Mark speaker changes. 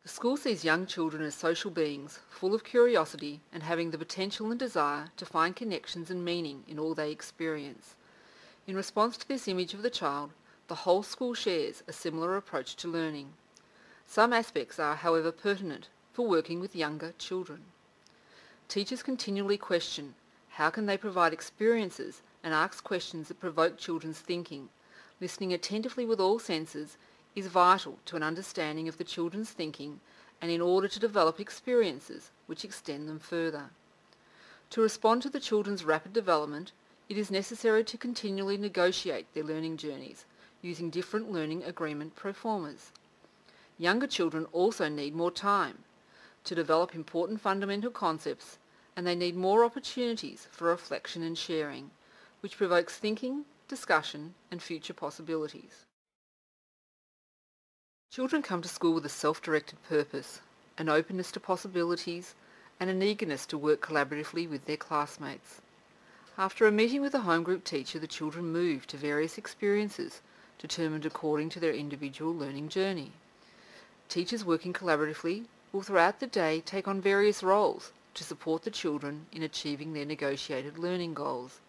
Speaker 1: The school sees young children as social beings, full of curiosity and having the potential and desire to find connections and meaning in all they experience. In response to this image of the child, the whole school shares a similar approach to learning. Some aspects are, however, pertinent for working with younger children. Teachers continually question how can they provide experiences and ask questions that provoke children's thinking. Listening attentively with all senses is vital to an understanding of the children's thinking and in order to develop experiences which extend them further. To respond to the children's rapid development, it is necessary to continually negotiate their learning journeys using different learning agreement proformas. Younger children also need more time to develop important fundamental concepts, and they need more opportunities for reflection and sharing, which provokes thinking, discussion and future possibilities. Children come to school with a self-directed purpose, an openness to possibilities and an eagerness to work collaboratively with their classmates. After a meeting with a home group teacher, the children move to various experiences determined according to their individual learning journey. Teachers working collaboratively will throughout the day take on various roles to support the children in achieving their negotiated learning goals.